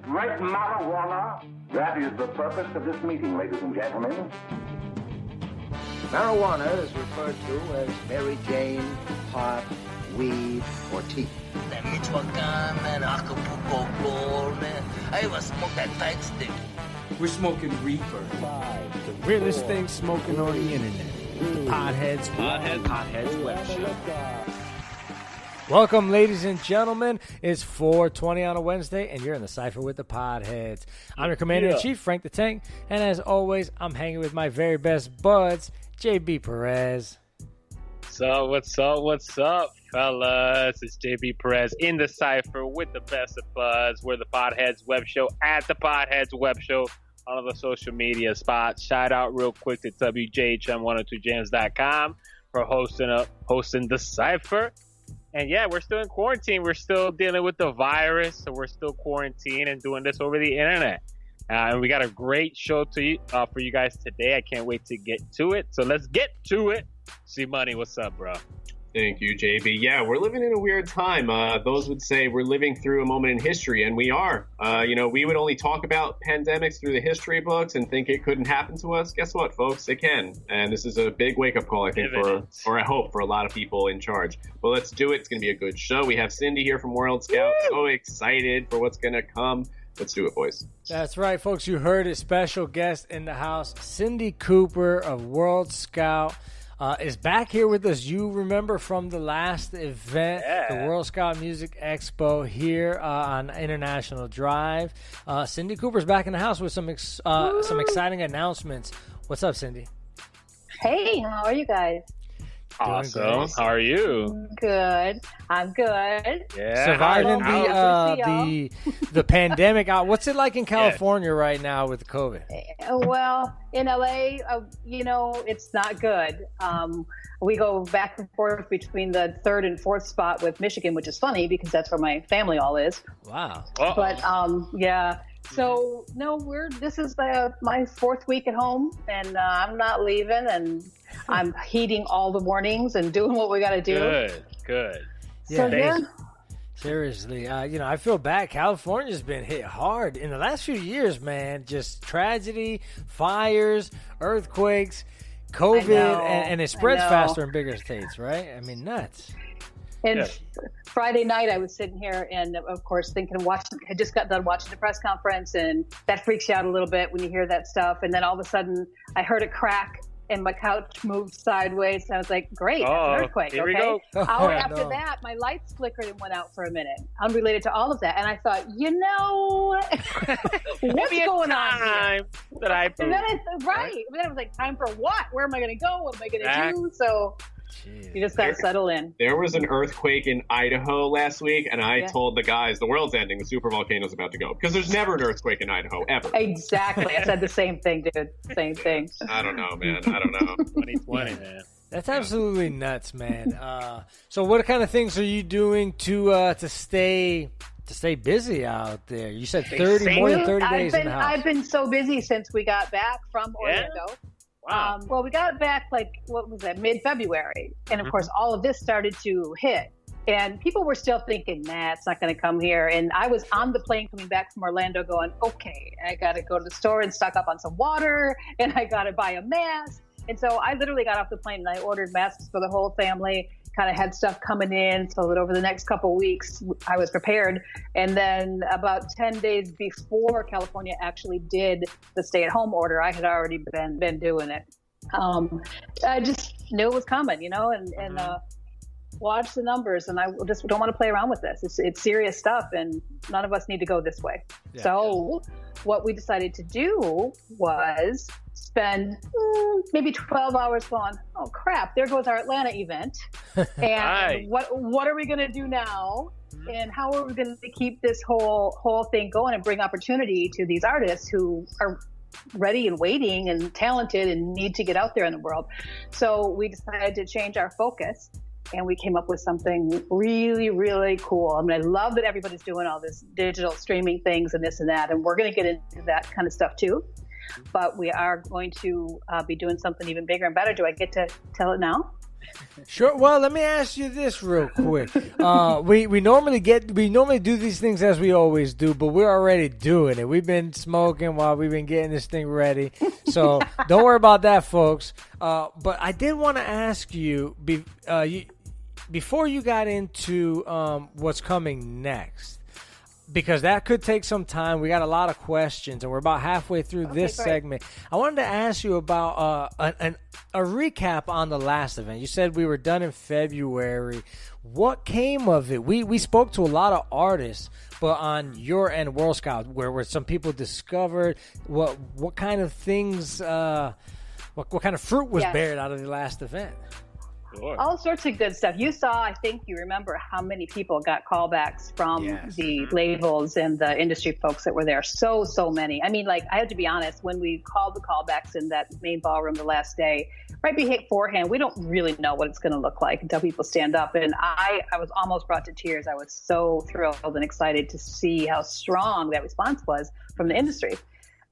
Great marijuana, that is the purpose of this meeting, ladies and gentlemen. Marijuana is referred to as Mary Jane, pot, weed, or tea. That Michoacan, man, Acapulco Gold, man. I even smoke that tight stick. We're smoking reefer. The realest thing smoking on the internet. The Podheads Web Show. Welcome, ladies and gentlemen. It's 4:20 on a Wednesday, and you're in the Cypher with the Podheads. I'm your Commander-in-Chief, Frank the Tank, and as always, I'm hanging with my very best buds, JB Perez. So what's up, fellas? It's JB Perez in the Cypher with the best of buzz. We're the Podheads Web Show at the Podheads Web Show on all the social media spots. Shout out real quick to WJHM102jams.com for hosting the Cypher. And yeah, we're still in quarantine. We're still dealing with the virus, so we're still quarantined and doing this over the internet. And we got a great show for you guys today. I can't wait to get to it. So let's get to it. C Money, what's up, bro? Thank you, JB. Yeah, we're living in a weird time. Those would say we're living through a moment in history, and we are. We would only talk about pandemics through the history books and think it couldn't happen to us. Guess what, folks? It can. And this is a big wake-up call, I think, or I hope, for a lot of people in charge. Well, let's do it. It's going to be a good show. We have Cindi here from World Scout. Woo! So excited for what's going to come. Let's do it, boys. That's right, folks. You heard it. Special guest in the house, Cindi Cooper of World Scout. Is back here with us. You remember from the last event, the World Scout Music Expo here on International Drive. Cindi Cooper's back in the house with some exciting announcements. What's up, Cindi? Hey, how are you guys? Awesome. How are you? Good. I'm good. Yeah. Surviving the pandemic. What's it like in California right now with COVID? Well, in LA, it's not good. We go back and forth between the third and fourth spot with Michigan, which is funny because that's where my family all is. Wow. Uh-oh. But yeah. So no, this is my fourth week at home, and I'm not leaving, and I'm heating all the mornings and doing what we got to do. Good. So yeah. Seriously, I feel bad. California's been hit hard in the last few years, man. Just tragedy, fires, earthquakes, COVID, and it spreads faster in bigger states, right? I mean, nuts. And Friday night, I was sitting here and, of course, I just got done watching the press conference, and that freaks you out a little bit when you hear that stuff. And then all of a sudden, I heard a crack, and my couch moved sideways. And I was like, great, that's an earthquake, here we okay? go. Hour after that, my lights flickered and went out for a minute, unrelated to all of that. And I thought, what's going on here? That I and then And then I was like, time for what? Where am I going to go? What am I going to do? So... You just got to settle in. There was an earthquake in Idaho last week, and I told the guys, the world's ending, the super volcano's about to go. Because there's never an earthquake in Idaho, ever. Exactly. I said the same thing, dude. Same thing. I don't know, man. I don't know. 2020, man. That's absolutely nuts, man. So what kind of things are you doing to stay busy out there? You said more than 30 days in the house. I've been so busy since we got back from Orlando. Wow. Well, we got back mid-February. And of course, all of this started to hit. And people were still thinking, it's not going to come here. And I was on the plane coming back from Orlando going, okay, I got to go to the store and stock up on some water. And I got to buy a mask. And so I literally got off the plane and I ordered masks for the whole family. Kind of had stuff coming in so that over the next couple of weeks I was prepared. And then about 10 days before California actually did the stay-at-home order, I had already been doing it. I just knew it was coming, and watch the numbers. And I just don't want to play around with this. It's serious stuff, and none of us need to go this way. So what we decided to do was spend maybe 12 hours going, oh crap, there goes our Atlanta event. And what are we going to do now? And how are we going to keep this whole thing going and bring opportunity to these artists who are ready and waiting and talented and need to get out there in the world? So we decided to change our focus, and we came up with something really, really cool. I mean, I love that everybody's doing all this digital streaming things and this and that, and we're going to get into that kind of stuff too. But we are going to be doing something even bigger and better. Do I get to tell it now? Sure. Well, let me ask you this real quick. We normally do these things as we always do, but we're already doing it. We've been smoking while we've been getting this thing ready, so don't worry about that, folks. But I did want to ask you, before you got into what's coming next, because that could take some time. We got a lot of questions, and we're about halfway through this segment. I wanted to ask you about a recap on the last event. You said we were done in February. What came of it? We spoke to a lot of artists, but on your end, World Scout, where some people discovered what kind of things, what kind of fruit was bared out of the last event. Sure. All sorts of good stuff. You saw, I think you remember how many people got callbacks from the labels and the industry folks that were there. So many. I mean, like, I have to be honest, when we called the callbacks in that main ballroom the last day, right beforehand, we don't really know what it's going to look like until people stand up. And I was almost brought to tears. I was so thrilled and excited to see how strong that response was from the industry.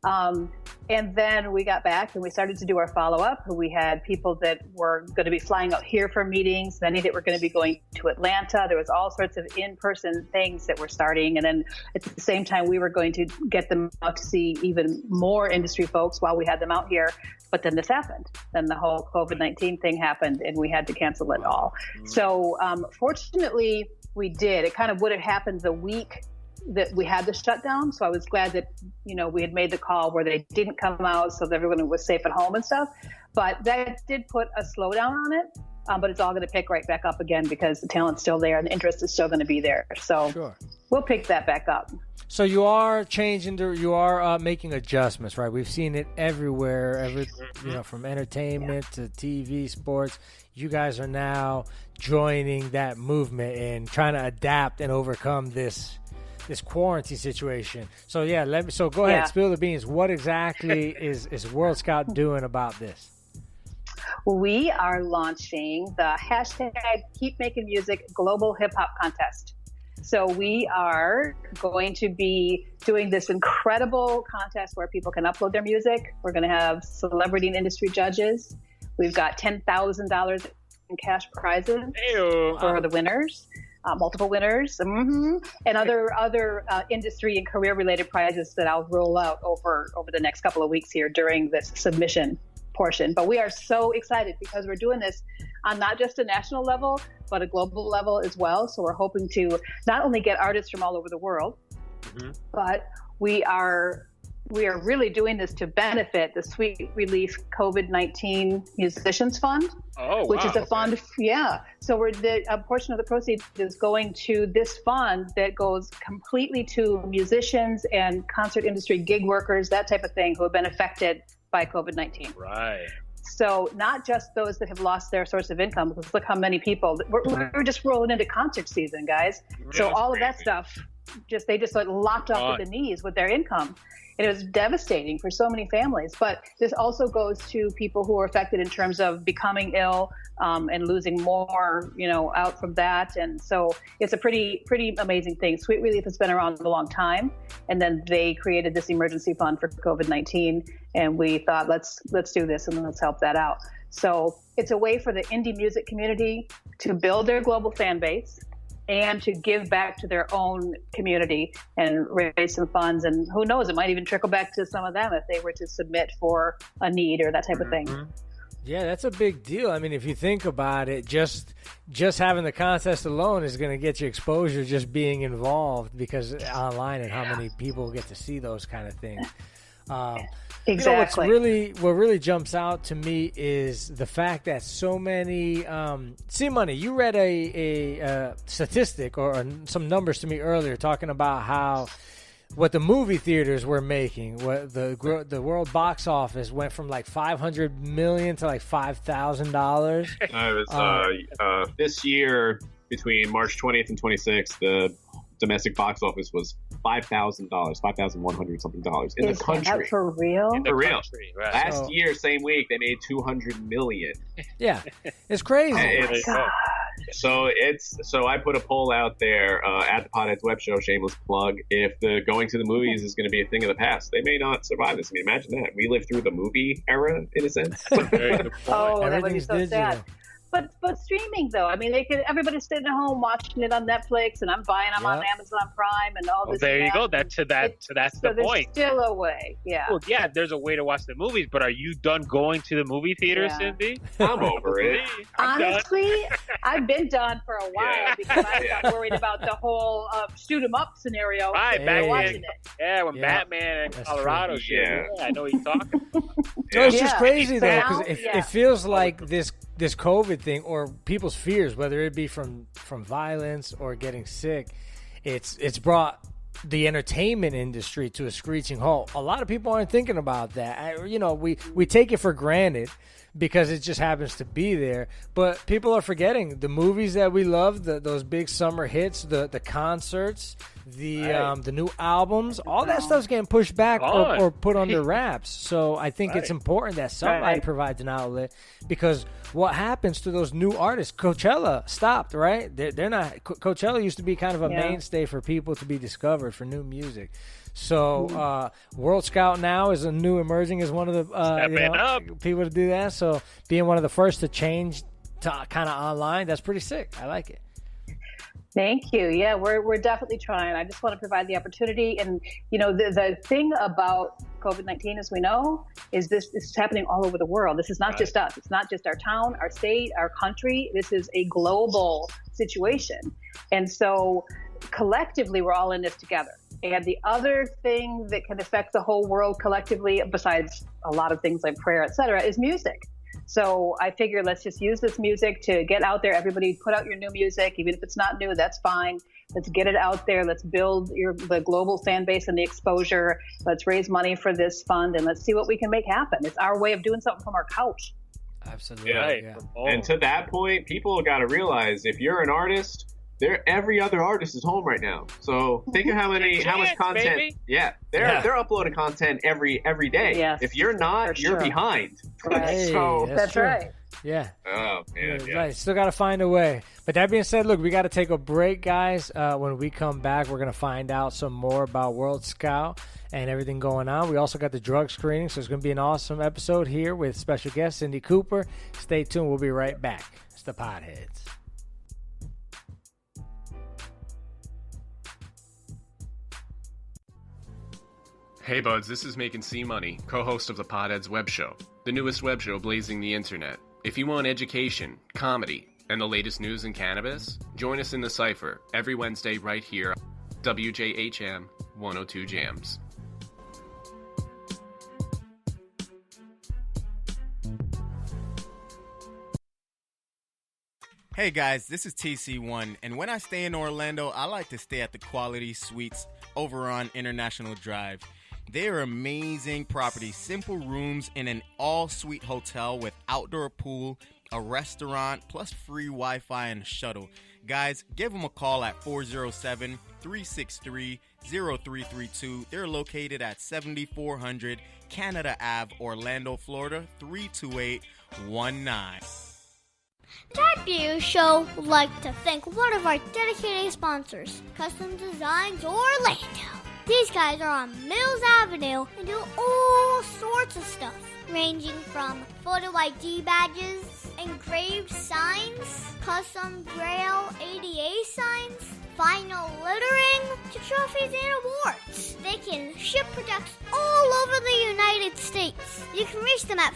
And then we got back and we started to do our follow-up. We had people that were going to be flying out here for meetings, many that were going to be going to Atlanta. There was all sorts of in-person things that were starting. And then at the same time, we were going to get them out to see even more industry folks while we had them out here. But then this happened. Then the whole COVID-19 thing happened and we had to cancel it all. So fortunately, we did. It kind of would have happened the week that we had the shutdown. So I was glad that, we had made the call where they didn't come out so that everyone was safe at home and stuff. But that did put a slowdown on it. But it's all going to pick right back up again because the talent's still there and the interest is still going to be there. So we'll pick that back up. So you are making adjustments, right? We've seen it everywhere, from entertainment to TV, sports. You guys are now joining that movement and trying to adapt and overcome this quarantine situation. So go ahead, spill the beans. What exactly is World Scout doing about this? We are launching the hashtag Keep Making Music Global Hip Hop Contest. So we are going to be doing this incredible contest where people can upload their music. We're going to have celebrity and industry judges. We've got $10,000 in cash prizes for the winners. Multiple winners, and other industry and career related prizes that I'll roll out over the next couple of weeks here during this submission portion. But we are so excited because we're doing this on not just a national level, but a global level as well. So we're hoping to not only get artists from all over the world, but we are really doing this to benefit the Sweet Relief COVID-19 Musicians Fund, which is a fund. So a portion of the proceeds is going to this fund that goes completely to musicians and concert industry gig workers, that type of thing, who have been affected by COVID-19. Right. So not just those that have lost their source of income, because look how many people, we're just rolling into concert season, guys. So all of that stuff, they just like locked up at the knees with their income. It was devastating for so many families. But this also goes to people who are affected in terms of becoming ill and losing more, out from that. And so it's a pretty amazing thing. Sweet Relief has been around a long time. And then they created this emergency fund for COVID-19. And we thought, let's do this and let's help that out. So it's a way for the indie music community to build their global fan base and to give back to their own community and raise some funds. And who knows, it might even trickle back to some of them if they were to submit for a need or that type of thing. Yeah, that's a big deal. I mean, if you think about it, just having the contest alone is going to get you exposure just being involved, because online and how many people get to see those kind of things. Exactly. What really jumps out to me is the fact that so many Money, you read a statistic or some numbers to me earlier talking about what the movie theaters were making. What the world box office went from like $500 million to like $5,000. This year, between March 20th and 26th, the domestic box office was $5,000, $5,100 something dollars in the country. Is that for real? For real. Country, right. Last year, same week, they made $200 million. Yeah, it's crazy. So I put a poll out there at the Potheads Web Show, shameless plug. If the going to the movies is going to be a thing of the past, they may not survive this. I mean, imagine that. We lived through the movie era, in a sense. That would be so sad. But streaming though, I mean, everybody's sitting at home watching it on Netflix, and I'm buying them on Amazon Prime and all this. There and you go. that. That's the point. Still a way, yeah. Well, yeah, there's a way to watch the movies, but are you done going to the movie theater, Cindy? I'm over it. Honestly, I've been done for a while because I got worried about the whole shoot 'em up scenario. Right, back watching it. Yeah, when Batman and Colorado shit. Yeah, I know what you're talking about. No, it's just crazy though, because it feels like this COVID thing, or people's fears, whether it be from violence or getting sick, it's brought the entertainment industry to a screeching halt. A lot of people aren't thinking about that. We take it for granted because it just happens to be there, but people are forgetting the movies that we love, those big summer hits, the concerts, the new albums, all that stuff's getting pushed back or put under wraps. So I think it's important that somebody provides an outlet, because what happens to those new artists? Coachella stopped, right? They're not. Coachella used to be kind of a mainstay for people to be discovered for new music. So World Scout now is a new emerging as one of the people to do that. So being one of the first to change to kind of online, that's pretty sick. I like it. Thank you. Yeah, we're definitely trying. I just want to provide the opportunity. And, the thing about COVID-19, as we know, is this is happening all over the world. This is not just us. It's not just our town, our state, our country. This is a global situation. And so collectively, we're all in this together. And the other thing that can affect the whole world collectively, besides a lot of things like prayer, et cetera, is music. So I figure let's just use this music to get out there. Everybody put out your new music. Even if it's not new, that's fine. Let's get it out there. Let's build the global fan base and the exposure. Let's raise money for this fund, and let's see what we can make happen. It's our way of doing something from our couch. Absolutely. Yeah. And to that point, people got to realize if you're an artist, every other artist is home right now. So think of how much content. Baby. Yeah, they're uploading content every day. Yes, if you're not, you're behind. Right. So that's right. Yeah. Oh man. Yeah. Right. Still got to find a way. But that being said, look, we got to take a break, guys. When we come back, we're gonna find out some more about World Scout and everything going on. We also got the drug screening, so it's gonna be an awesome episode here with special guest Cindi Cooper. Stay tuned. We'll be right back. It's the Potheads. Hey buds, this is Making C Money, co-host of the Potheads web show, the newest web show blazing the internet. If you want education, comedy, and the latest news in cannabis, join us in the Cypher every Wednesday right here, WJHM 102 Jams. Hey guys, this is TC1, and when I stay in Orlando, I like to stay at the Quality Suites over on International Drive. They are amazing properties, simple rooms in an all-suite hotel with outdoor pool, a restaurant, plus free Wi-Fi and a shuttle. Guys, give them a call at 407-363-0332. They're located at 7400 Canada Ave, Orlando, Florida, 32819. The Type Beer Show would like to thank one of our dedicated sponsors, Custom Designs Orlando. These guys are on Mills Avenue and do all sorts of stuff, ranging from photo ID badges, engraved signs, custom Braille ADA signs, vinyl lettering, to trophies and awards. They can ship products all over the United States. You can reach them at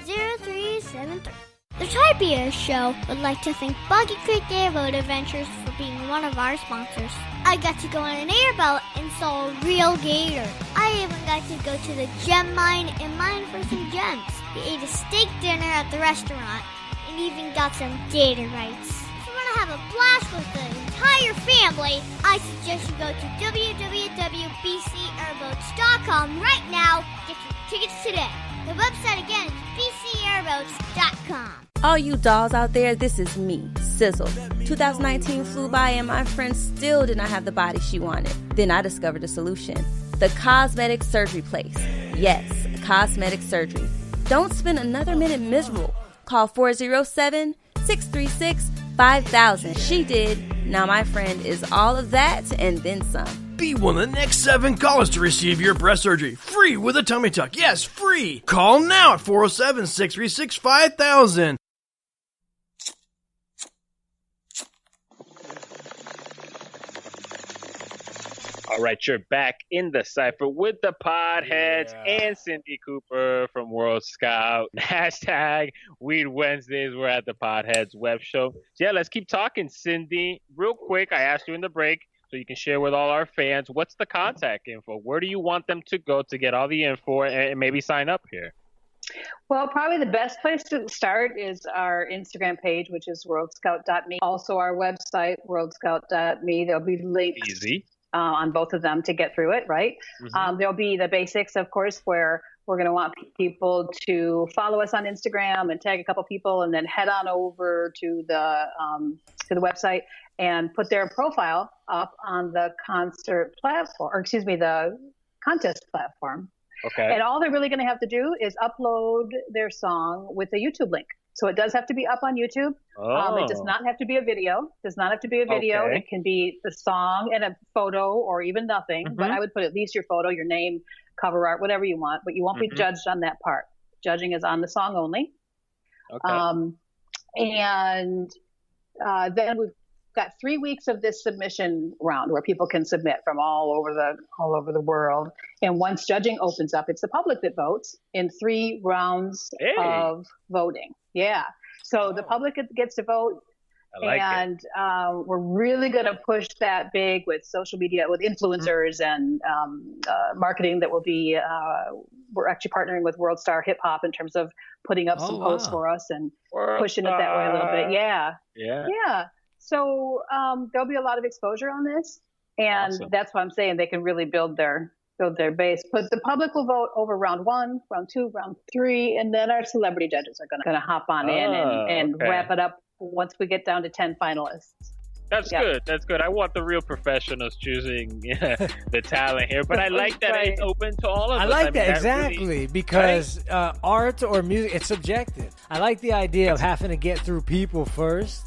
407-898-0373. The Type Beer Show would like to thank Boggy Creek Airboat Adventures for being one of our sponsors. I got to go on an airboat and saw a real gator. I even got to go to the gem mine and mine for some gems. We ate a steak dinner at the restaurant and even got some gator rights. If you want to have a blast with the entire family, I suggest you go to www.bcairboats.com right now. Get your tickets today. The website again is bcairboats.com. All you dolls out there, this is me, Sizzle. 2019 flew by and my friend still did not have the body she wanted. Then I discovered a solution. The Cosmetic Surgery Place. Yes, cosmetic surgery. Don't spend another minute miserable. Call 407-636-5000. She did. Now my friend is all of that and then some. Be one of the next 7 callers to receive your breast surgery free with a tummy tuck. Yes, free. Call now at 407-636-5000. All right, you're back in the Cypher with the Podheads and Cindi Cooper from World Scout. Hashtag Weed Wednesdays. We're at the Podheads web show. So yeah, let's keep talking, Cindi. Real quick, I asked you in the break, so you can share with all our fans, what's the contact info? Where do you want them to go to get all the info and maybe sign up here? Well, probably the best place to start is our Instagram page, which is worldscout.me. Also our website, worldscout.me. There'll be links. Easy. On both of them to get through it, right? Mm-hmm. There'll be the basics, of course, where we're going to want people to follow us on Instagram and tag a couple people, and then head on over to the website and put their profile up on the concert platform, or excuse me, the contest platform. Okay. And all they're really going to have to do is upload their song with a YouTube link. So it does have to be up on YouTube. It does not have to be a video. Okay. It can be the song and a photo or even nothing. Mm-hmm. But I would put at least your photo, your name, cover art, whatever you want. But you won't be judged on that part. Judging is on the song only. Okay. And then we've got 3 weeks of this submission round where people can submit from all over the world. And once judging opens up, it's the public that votes in 3 rounds of voting. Yeah. So the public gets to vote. We're really going to push that big with social media, with influencers and marketing that will be, we're actually partnering with World Star Hip Hop in terms of putting up some posts for us and pushing it that way a little bit. Yeah. So there'll be a lot of exposure on this. And that's why I'm saying they can really build their base. But the public will vote over round 1, round 2, round 3, and then our celebrity judges are going to hop on in and wrap it up once we get down to 10 finalists. That's good. That's good. I want the real professionals choosing the talent here, but I like that it's open to all of us. I like that exactly really, because art or music, it's subjective. I like the idea of having to get through people first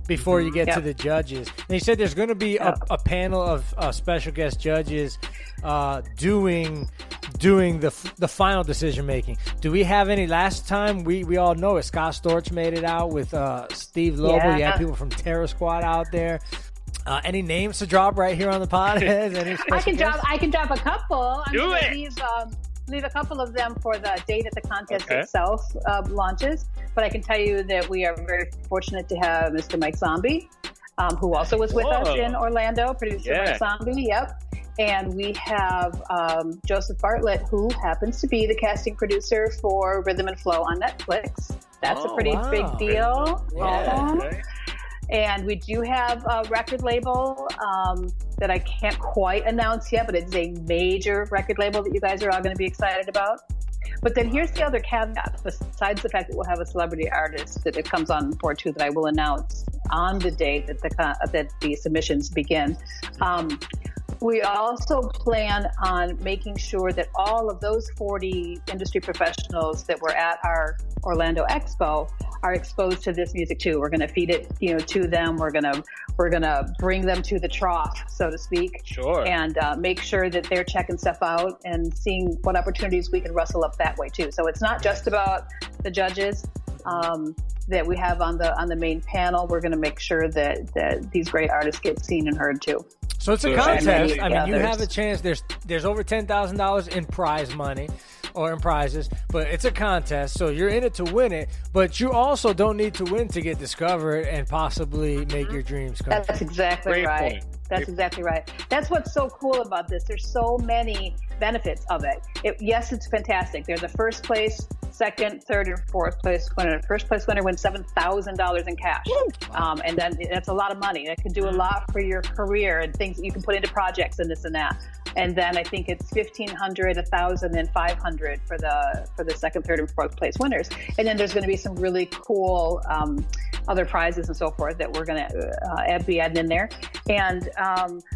before you get to the judges. And you said there's going to be a panel of special guest judges doing the final decision making. Do we have any? Last time we all know it. Scott Storch made it out with Steve Lobo. You had people from Terror Squad out there. Any names to drop right here on the pod? I can drop a couple. I'm going to leave a couple of them for the date that the contest itself launches. But I can tell you that we are very fortunate to have Mr. Mike Zombie, who also was with us in Orlando, producer Mike Zombie. Yep. And we have Joseph Bartlett, who happens to be the casting producer for Rhythm and Flow on Netflix. That's a pretty big deal. And we do have a record label that I can't quite announce yet, but it's a major record label that you guys are all going to be excited about. But then here's the other caveat, besides the fact that we'll have a celebrity artist that it comes on board too, that I will announce on the date that the submissions begin. We also plan on making sure that all of those 40 industry professionals that were at our Orlando Expo are exposed to this music too. We're going to feed it, to them. We're going to bring them to the trough, so to speak. Sure. And make sure that they're checking stuff out and seeing what opportunities we can rustle up that way too. So it's not just about the judges that we have on the main panel. We're going to make sure that these great artists get seen and heard too. So it's a contest. I mean, you have a chance. There's over $10,000 in prize money or in prizes, but it's a contest. So you're in it to win it, but you also don't need to win to get discovered and possibly make your dreams come true. That's exactly right. That's exactly right. That's what's so cool about this. There's so many benefits of it. Yes, it's fantastic. There's a first place, second, third, and fourth place winner. First place winner wins $7,000 in cash. And then that's a lot of money. That can do a lot for your career and things that you can put into projects and this and that. And then I think it's $1,500, $1,000, and $500 for the second, third, and fourth place winners. And then there's going to be some really cool other prizes and so forth that we're going to be adding in there. And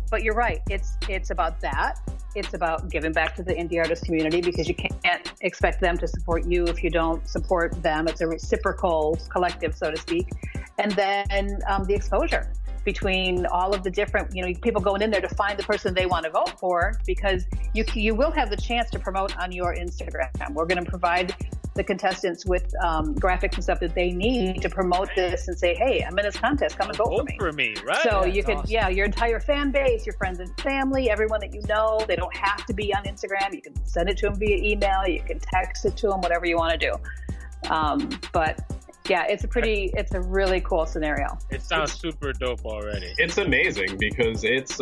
but you're right. It's about that. It's about giving back to the indie artist community because you can't expect them to support you if you don't support them. It's a reciprocal collective, so to speak. And then the exposure. between all of the different, people going in there to find the person they want to vote for, because you will have the chance to promote on your Instagram. We're going to provide the contestants with graphics and stuff that they need to promote this and say, hey, I'm in this contest, come and vote for me, right? So That's you can, awesome. your entire fan base, your friends and family, everyone that you know, they don't have to be on Instagram. You can send it to them via email, you can text it to them, whatever you want to do. But yeah, it's a really cool scenario. It sounds super dope already. It's amazing because it's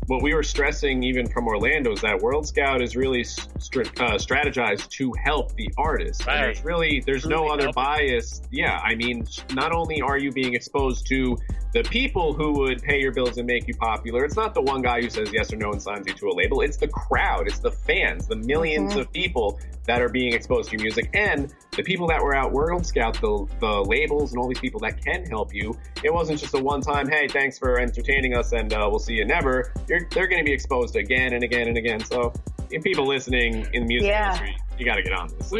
what we were stressing even from Orlando is that World Scout is really strategized to help the artist. Right. And there's no other bias. Yeah, I mean, not only are you being exposed to the people who would pay your bills and make you popular, it's not the one guy who says yes or no and signs you to a label. It's the crowd, it's the fans, the millions of people that are being exposed to your music, and the people that were out World Scout, the labels and all these people that can help you. It wasn't just a one-time, hey, thanks for entertaining us and we'll see you never. They're going to be exposed again and again and again. So people listening in the music industry, you got to get on this.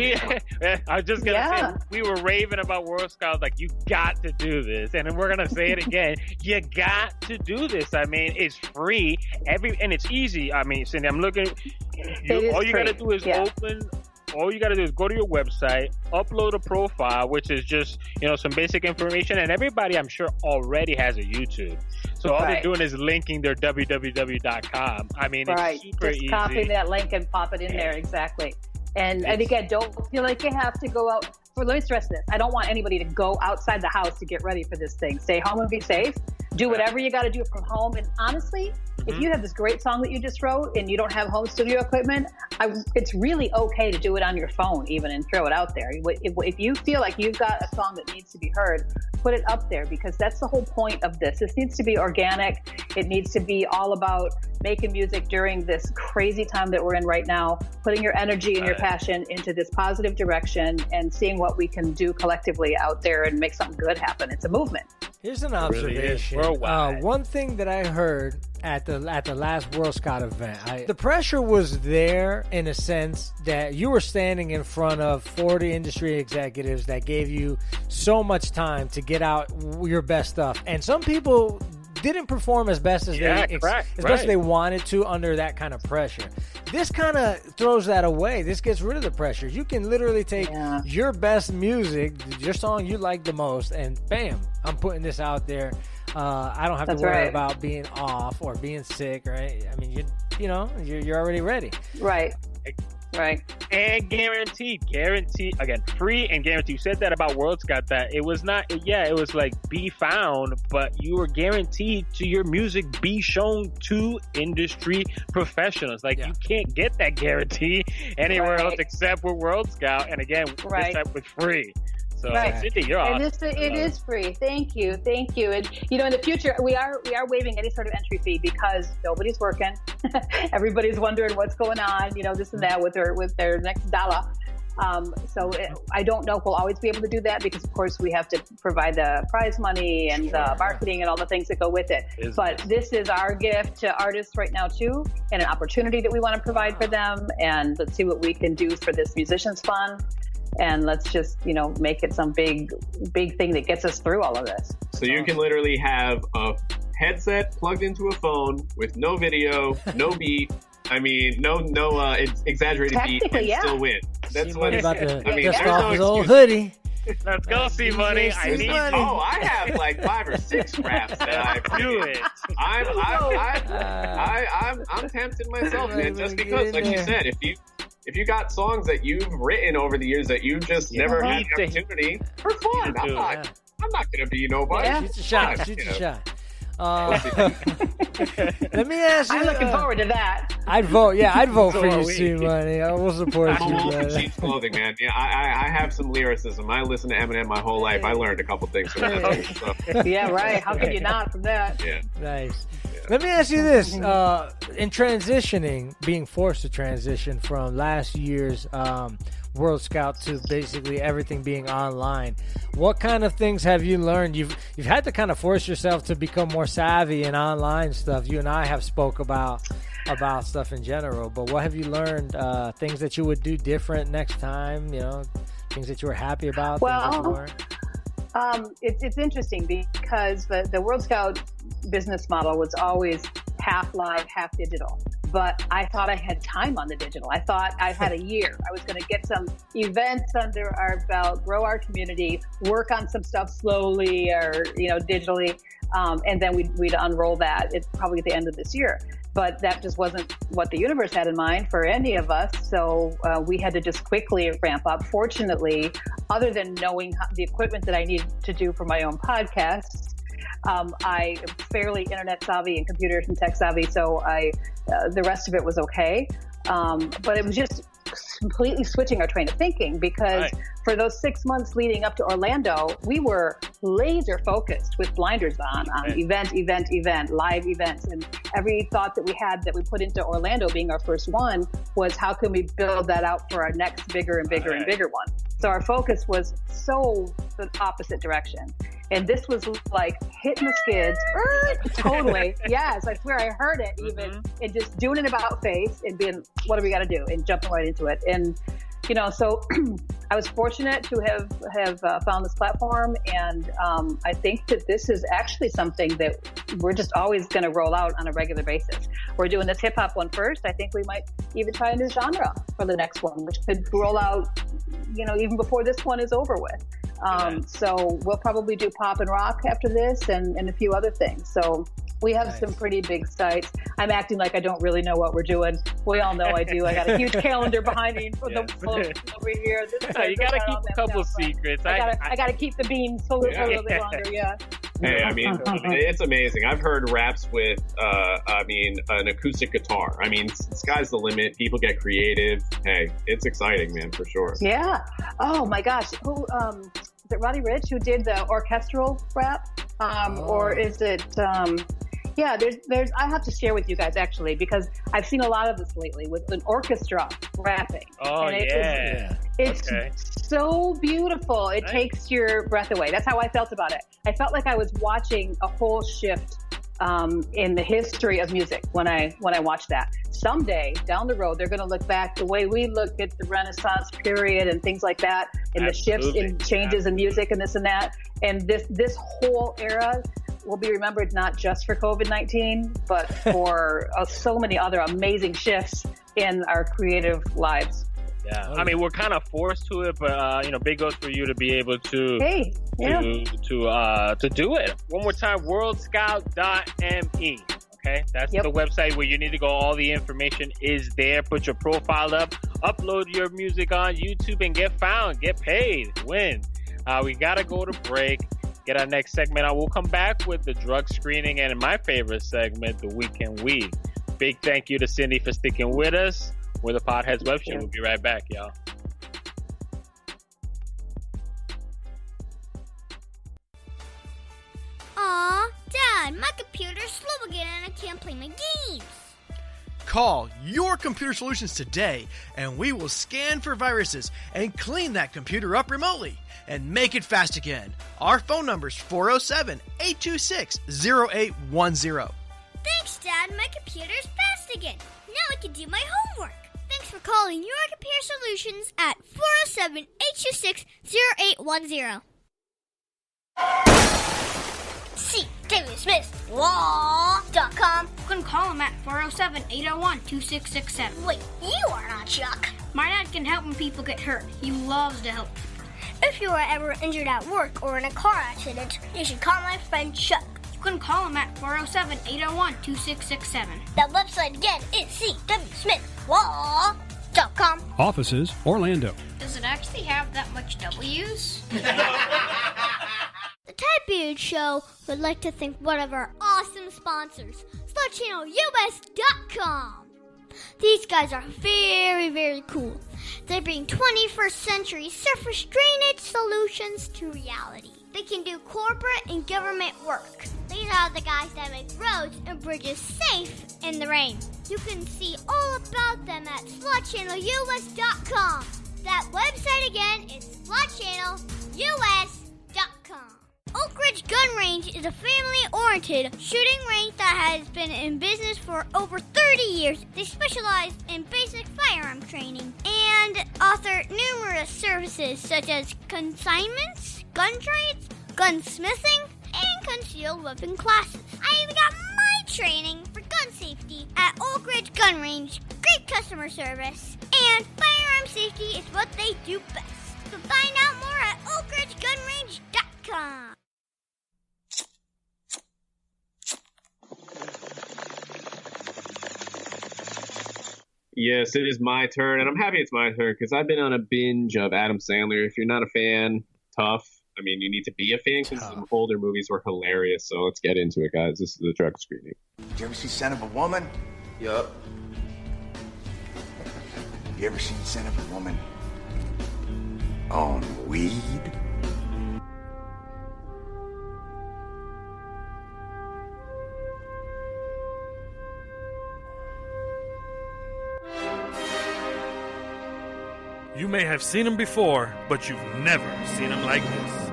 I was just going to say, we were raving about World Scout, like, you got to do this. And we're going to say it again. You got to do this. I mean, it's free. And it's easy. I mean, Cindy, I'm looking. All you got to do is all you got to do is go to your website, upload a profile, which is just, some basic information. And everybody, I'm sure, already has a YouTube. So all they're doing is linking their www.com. I mean, it's super easy. Just copy that link and pop it in there. Exactly. And again, don't feel like you have to go out. Let me stress this. I don't want anybody to go outside the house to get ready for this thing. Stay home and be safe. Do whatever you got to do from home. And honestly, if you have this great song that you just wrote and you don't have home studio equipment, it's really okay to do it on your phone even and throw it out there. If you feel like you've got a song that needs to be heard, put it up there, because that's the whole point of this. This needs to be organic. It needs to be all about making music during this crazy time that we're in right now, putting your energy and your passion into this positive direction and seeing what we can do collectively out there and make something good happen. It's a movement. Here's an observation. One thing that I heard at the last World Scout event, the pressure was there in a sense that you were standing in front of 40 industry executives that gave you so much time to get out your best stuff, and some people didn't perform as best as best as they wanted to under that kind of pressure. This kind of throws that away. This gets rid of the pressure. You can literally take your best music, your song you like the most, and bam, I'm putting this out there. I don't have to worry about being off or being sick, right? I mean, you're already ready. Right. And guaranteed, again, free and guaranteed. You said that about World Scout, that it was not, it was like be found, but you were guaranteed to your music be shown to industry professionals. Like, you can't get that guarantee anywhere else except with World Scout. And again, this time with free. So, Cindi, you're awesome. It is free. Thank you. And in the future, we are waiving any sort of entry fee because nobody's working. Everybody's wondering what's going on. This and that with their next dollar. I don't know if we'll always be able to do that because, of course, we have to provide the prize money and the marketing and all the things that go with it. But this is our gift to artists right now too, and an opportunity that we want to provide for them. And let's see what we can do for this Musicians Fund. And let's just, make it some big thing that gets us through all of this. So you can literally have a headset plugged into a phone with no video, no beat. I mean, no exaggerated beat, and still win. That's what about to there's off no his old excuse. hoodie. Let's go, see money. I need money. Oh, I have like 5 or 6 raps that I do it. I'm tempted myself, man. Just because, like you said, if you got songs that you've written over the years that you just never had the opportunity, perform. I'm not going to be nobody. Shoot your shot. Let me ask you. I'm looking forward to that. I'd vote. Yeah, I'd vote for you, C Money. I will support you. I'm cheap clothing, man. Yeah, I have some lyricism. I listened to Eminem my whole life. I learned a couple things from that. So. Yeah, right. How could you not from that? Yeah. Nice. Let me ask you this. In transitioning, being forced to transition from last year's World Scout to basically everything being online, what kind of things have you learned? You've had to kind of force yourself to become more savvy in online stuff. You and I have spoke about stuff in general, but what have you learned? Things that you would do different next time, things that you were happy about, things that you weren't? It's interesting because the World Scout business model was always half live, half digital. But I thought I had time on the digital. I thought I had a year. I was going to get some events under our belt, grow our community, work on some stuff slowly or, digitally. And then we'd unroll that. It's probably at the end of this year. But that just wasn't what the universe had in mind for any of us. So we had to just quickly ramp up. Fortunately, other than knowing the equipment that I needed to do for my own podcast, I am fairly internet savvy and computers and tech savvy. So the rest of it was okay. But it was just completely switching our train of thinking because for those 6 months leading up to Orlando, we were laser focused with blinders on event, live events. And every thought that we had that we put into Orlando being our first one was how can we build that out for our next bigger and bigger and bigger one. So our focus was so the opposite direction. And this was like hitting the skids. Totally. Yes, I swear I heard it even. And just doing it about face and being, what do we got to do? And jumping right into it. And, so I was fortunate to have found this platform. And I think that this is actually something that we're just always going to roll out on a regular basis. We're doing this hip hop one first. I think we might even try a new genre for the next one, which could roll out, even before this one is over with. So we'll probably do pop and rock after this and a few other things. So we have some pretty big sites. I'm acting like I don't really know what we're doing. We all know I do. I got a huge calendar behind me for the over here. You got to keep a couple secrets. I got to keep the beans for a little bit longer, yeah. Hey, it's amazing. I've heard raps with, an acoustic guitar. Sky's the limit. People get creative. Hey, it's exciting, man, for sure. Yeah. Oh my gosh. Who, is it Roddy Ricch who did the orchestral rap? Or is it, there's, I have to share with you guys actually, because I've seen a lot of this lately with an orchestra rapping. Oh, and it's so beautiful. It takes your breath away. That's how I felt about it. I felt like I was watching a whole shift in the history of music when I watched that. Someday down the road, they're going to look back the way we look at the Renaissance period and things like that, and the shifts and changes in music and this and that. And this whole era will be remembered not just for COVID-19, but for so many other amazing shifts in our creative lives. Yeah, we're kind of forced to it, but big goes for you to be able to to do it. One more time, worldscout.me. Okay, that's the website where you need to go. All the information is there. Put your profile up, upload your music on YouTube, and get found, get paid, win. We gotta go to break. Get our next segment on. We'll come back with the drug screening and my favorite segment, the Weekend Weed. Big thank you to Cindi for sticking with us. We're the Podheads Web Show. We'll be right back, y'all. Aw, Dad, my computer's slow again and I can't play my games. Call Your Computer Solutions today, and we will scan for viruses and clean that computer up remotely and make it fast again. Our phone number is 407-826-0810. Thanks, Dad. My computer's fast again. Now I can do my homework. Thanks for calling Your Computer Solutions at 407-826-0810. See David Smith Law.com. You can call him at 407-801-2667. Wait, you are not Chuck. My dad can help when people get hurt. He loves to help people. If you are ever injured at work or in a car accident, you should call my friend Chuck. You can call him at 407-801-2667. That website again is cwsmithlaw.com. Offices, Orlando. Does it actually have that much W's? The Type Beard Show would like to thank one of our awesome sponsors, SlutChannelUS.com. These guys are very, very cool. They bring 21st century surface drainage solutions to reality. They can do corporate and government work. These are the guys that make roads and bridges safe in the rain. You can see all about them at SlutChannelUS.com. That website again is SlutChannelUS.com. Oak Ridge Gun Range is a family-oriented shooting range that has been in business for over 30 years. They specialize in basic firearm training and offer numerous services such as consignments, gun trades, gunsmithing, and concealed weapon classes. I even got my training for gun safety at Oak Ridge Gun Range. Great customer service. And firearm safety is what they do best. So find out more at oakridgegunrange.com. Yes, it is my turn, and I'm happy it's my turn because I've been on a binge of Adam Sandler. If you're not a fan, tough. I mean, you need to be a fan because some older movies were hilarious. So let's get into it, guys. This is the drug screening. Did you ever see Son of a Woman? Yup. You ever seen Son of a Woman on weed? You may have seen him before, but you've never seen him like this.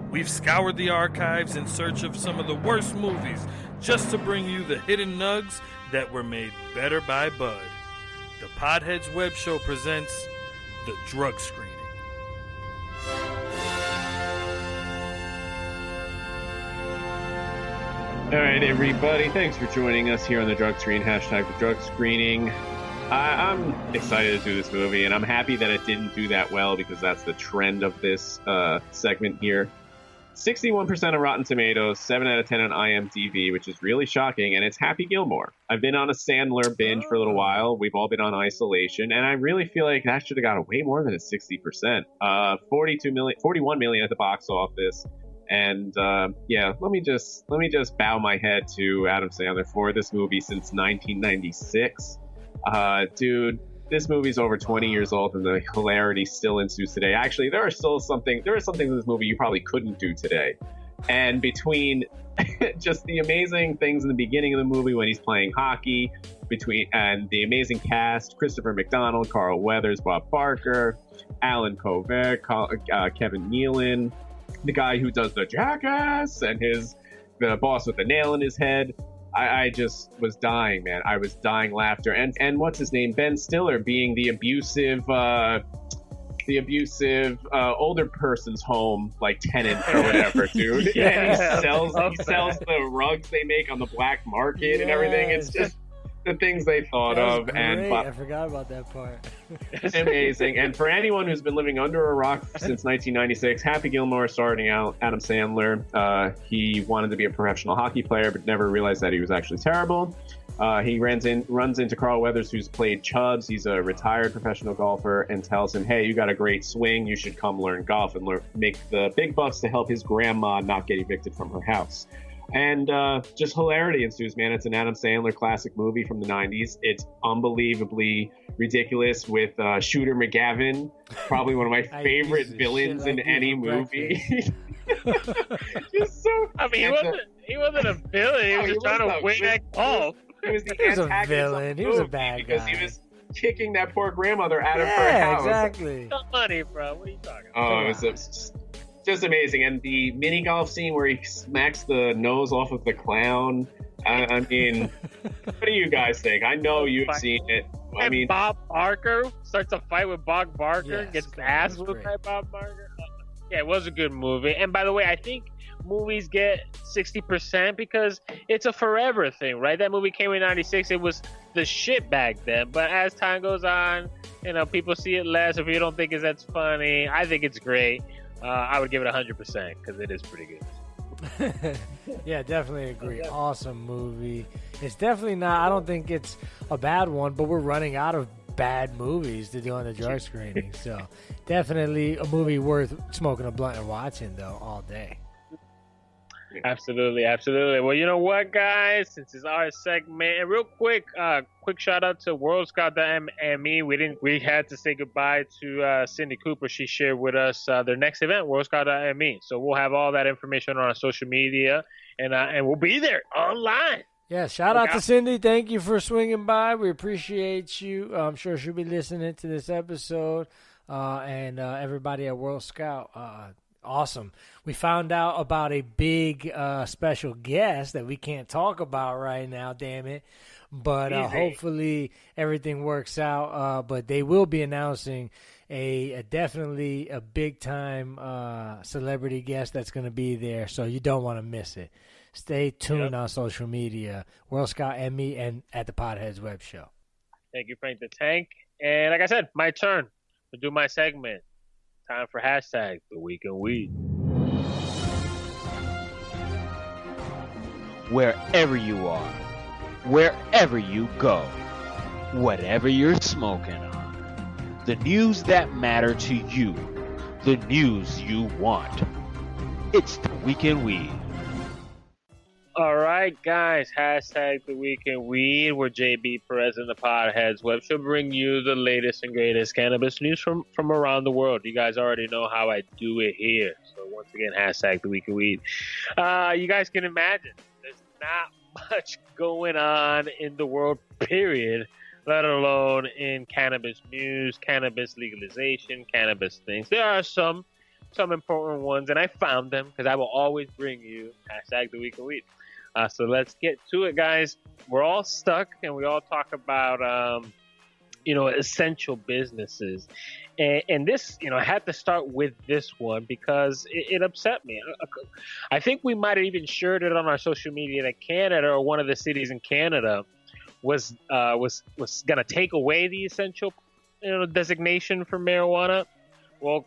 We've scoured the archives in search of some of the worst movies just to bring you the hidden nugs that were made better by Bud. The Podheads Web Show presents The Drug Screening. All right, everybody. Thanks for joining us here on the Drug Screen, hashtag the Drug Screening. I'm excited to do this movie, and I'm happy that it didn't do that well because that's the trend of this segment here. 61% of Rotten Tomatoes, 7 out of 10 on IMDb, which is really shocking, and it's Happy Gilmore. I've been on a Sandler binge for a little while. We've all been on isolation, and I really feel like that should have got way more than a 60%. 41 million at the box office. And yeah, let me just bow my head to Adam Sandler for this movie since 1996. Dude, this movie's over 20 years old and the hilarity still ensues today. Actually, there are some things in this movie you probably couldn't do today. And between just the amazing things in the beginning of the movie when he's playing hockey, and the amazing cast, Christopher McDonald, Carl Weathers, Bob Barker, Alan Covert, Kevin Nealon, the guy who does the jackass, and the boss with the nail in his head. I just was dying, man. I was dying laughter. And what's his name? Ben Stiller being the abusive older person's home, like tenant or whatever, dude. Yeah. And he sells the rugs they make on the black market and everything. It's just the things they thought of. Great. And I forgot about that part. Amazing. And for anyone who's been living under a rock since 1996, Happy Gilmore starting out, Adam Sandler. He wanted to be a professional hockey player, but never realized that he was actually terrible. He runs into Carl Weathers, who's played Chubbs. He's a retired professional golfer, and tells him, hey, you got a great swing. You should come learn golf and make the big bucks to help his grandma not get evicted from her house. And just hilarity ensues, man. It's an Adam Sandler classic movie from the 90s. It's unbelievably ridiculous with Shooter McGavin, probably one of my favorite villains in any movie. Just so. I mean, he wasn't a villain. He was just trying to win at golf. He was the He was a antagonist villain. of the He was a movie bad because guy. he was kicking that poor grandmother out of her Yeah, house. exactly. Some money, bro. What are you talking about? Oh, it was just amazing. And the mini golf scene where he smacks the nose off of the clown. I mean, what do you guys think? I know you've seen it. I mean, Bob Barker starts a fight with Bob Barker, Yes, gets great. ass That's whooped by great. Bob Barker. Yeah, it was a good movie. And by the way, I think movies get 60% because it's a forever thing, right? That movie came in 96. It was the shit back then. But as time goes on, people see it less. If you don't think that's funny, I think it's great. I would give it 100% because it is pretty good. Yeah, definitely agree. Awesome movie. It's definitely not, I don't think it's a bad one, but we're running out of bad movies to do on the drug screening. So definitely a movie worth smoking a blunt and watching, though, all day. Absolutely, absolutely. Well, you know what, guys? Since it's our segment, and real quick shout out to WorldScout.me. We had to say goodbye to Cindi Cooper. She shared with us their next event, WorldScout.me. So we'll have all that information on our social media, and we'll be there online. Yeah, shout out to Cindi. Thank you for swinging by. We appreciate you. I'm sure she'll be listening to this episode, and everybody at World Scout. Awesome. We found out about a big special guest that we can't talk about right now, damn it. But hopefully everything works out. But they will be announcing definitely a big time celebrity guest that's going to be there, so you don't want to miss it. Stay tuned on social media, World Scout and me, and at the Podheads Web Show. Thank you, Frank the Tank. And like I said, my turn to do my segment. Time for hashtag the Week in Weed. Wherever you are, wherever you go, whatever you're smoking on, the news that matter to you, the news you want. It's the Week in Weed. All right, guys, hashtag the Week in Weed, where JB Perez and the Podheads Web Show bring you the latest and greatest cannabis news from around the world. You guys already know how I do it here. So once again, hashtag the Week in Weed. You guys can imagine there's not much going on in the world, period, let alone in cannabis news, cannabis legalization, cannabis things. There are some important ones, and I found them because I will always bring you hashtag the Week in Weed. So let's get to it, guys. We're all stuck, and we all talk about, essential businesses. And this, I had to start with this one because it upset me. I think we might have even shared it on our social media that Canada, or one of the cities in Canada, was going to take away the essential, designation for marijuana. Well,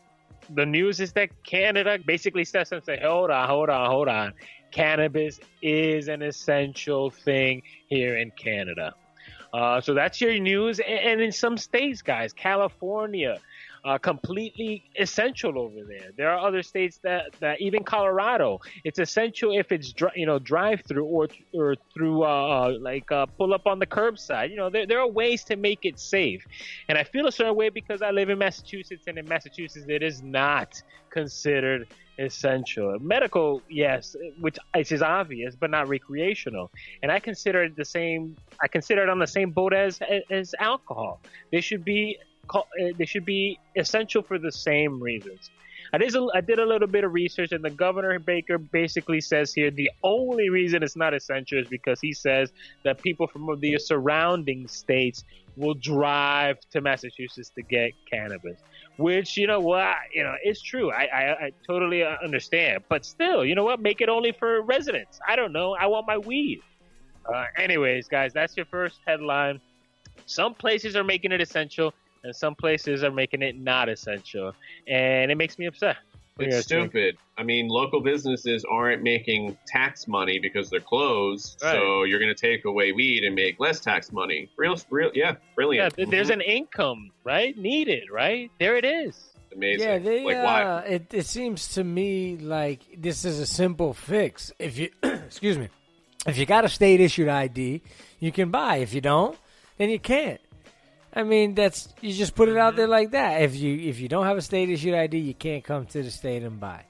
the news is that Canada basically steps in and say, hold on. Cannabis is an essential thing here in Canada. So that's your news. And in some states, guys, California, completely essential over there. There are other states that even Colorado, it's essential if it's drive-through or through pull up on the curbside. There are ways to make it safe. And I feel a certain way because I live in Massachusetts, and in Massachusetts it is not considered essential. Medical, yes, which is obvious, but not recreational. And I consider it the same. I consider it on the same boat as alcohol. They should be essential for the same reasons. I did a little bit of research, and the Governor Baker basically says here the only reason it's not essential is because he says that people from the surrounding states will drive to Massachusetts to get cannabis, which, it's true. I totally understand. But still, you know what? Make it only for residents. I don't know. I want my weed. Anyways, guys, that's your first headline. Some places are making it essential, and some places are making it not essential. And it makes me upset. It's stupid. I mean, local businesses aren't making tax money because they're closed. Right. So you're going to take away weed and make less tax money. Brilliant. Yeah, there's an income, right? Needed, right? There it is. Amazing. Yeah, why? It seems to me like this is a simple fix. If you, excuse me, if you got a state issued ID, you can buy. If you don't, then you can't. I mean, you just put it out there like that. If you don't have a state issued ID, you can't come to the state and buy.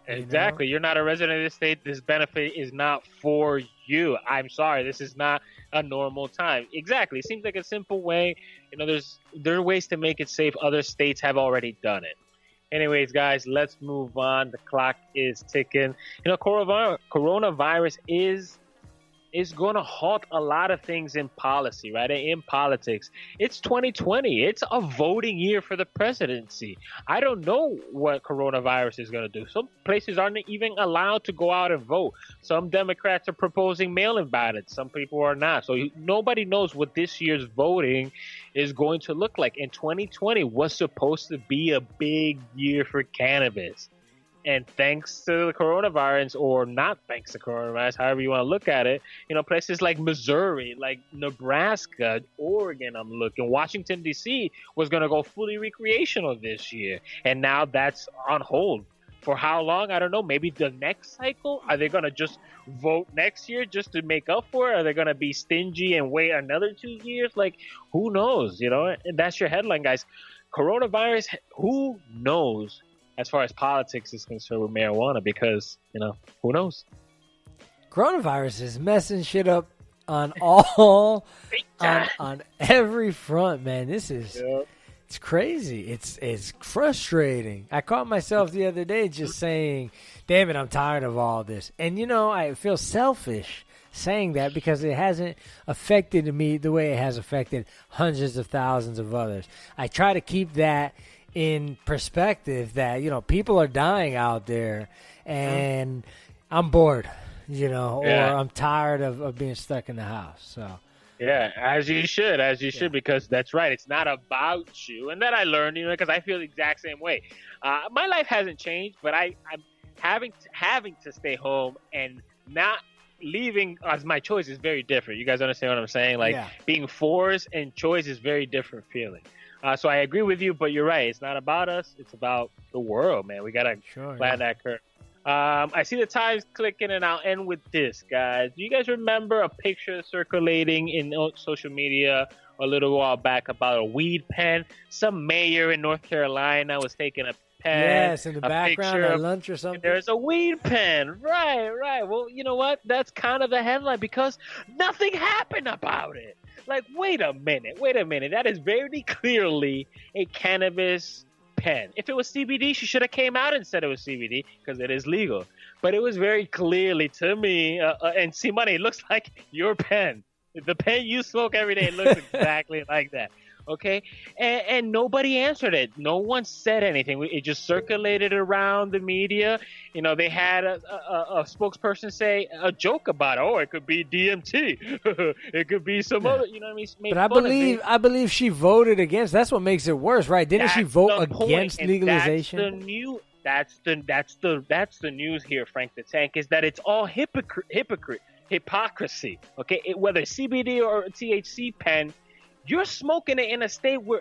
Exactly. You're not a resident of the state. This benefit is not for you. I'm sorry. This is not a normal time. Exactly. It seems like a simple way. There are ways to make it safe. Other states have already done it. Anyways, guys, let's move on. The clock is ticking. Coronavirus is going to halt a lot of things in policy, right? In politics. It's 2020. It's a voting year for the presidency. I don't know what coronavirus is going to do. Some places aren't even allowed to go out and vote. Some Democrats are proposing mail-in ballots. Some people are not. So nobody knows what this year's voting is going to look like. And 2020 was supposed to be a big year for cannabis. And thanks to the coronavirus, or not thanks to coronavirus, however you want to look at it, places like Missouri, like Nebraska, Oregon, I'm looking, Washington, D.C. was going to go fully recreational this year. And now that's on hold. For how long? I don't know. Maybe the next cycle? Are they going to just vote next year just to make up for it? Are they going to be stingy and wait another 2 years? Who knows? And that's your headline, guys. Coronavirus, who knows? As far as politics is concerned with marijuana, because, who knows? Coronavirus is messing shit up on all, on every front, man. This is, it's crazy. It's frustrating. I caught myself the other day just saying, damn it, I'm tired of all this. And, I feel selfish saying that because it hasn't affected me the way it has affected hundreds of thousands of others. I try to keep that in perspective that, people are dying out there and I'm bored, or I'm tired of being stuck in the house. So. Yeah, as you should, because that's right. It's not about you. And then I learned, because I feel the exact same way. My life hasn't changed, but I'm having to stay home and not leaving as my choice is very different. You guys understand what I'm saying? Like being forced and choice is very different feeling. So I agree with you, but you're right. It's not about us. It's about the world, man. We got to plan that curve. I see the times clicking, and I'll end with this, guys. Do you guys remember a picture circulating in social media a little while back about a weed pen? Some mayor in North Carolina was taking a pen. Yes, in the background at lunch or something. There's a weed pen. Right. Well, you know what? That's kind of the headline because nothing happened about it. Like, wait a minute. That is very clearly a cannabis pen. If it was CBD, she should have came out and said it was CBD because it is legal. But it was very clearly to me, and see, money, it looks like your pen. The pen you smoke every day, it looks exactly like that. Okay? And nobody answered it. No one said anything. It just circulated around the media. They had a spokesperson say a joke about it. Oh, it could be DMT. It could be some other, you know what I mean? But I believe she voted against. That's what makes it worse, right? Didn't she vote against legalization? That's the news here, Frank the Tank, is that it's all hypocrisy. Okay? Whether CBD or THC pen, you're smoking it in a state where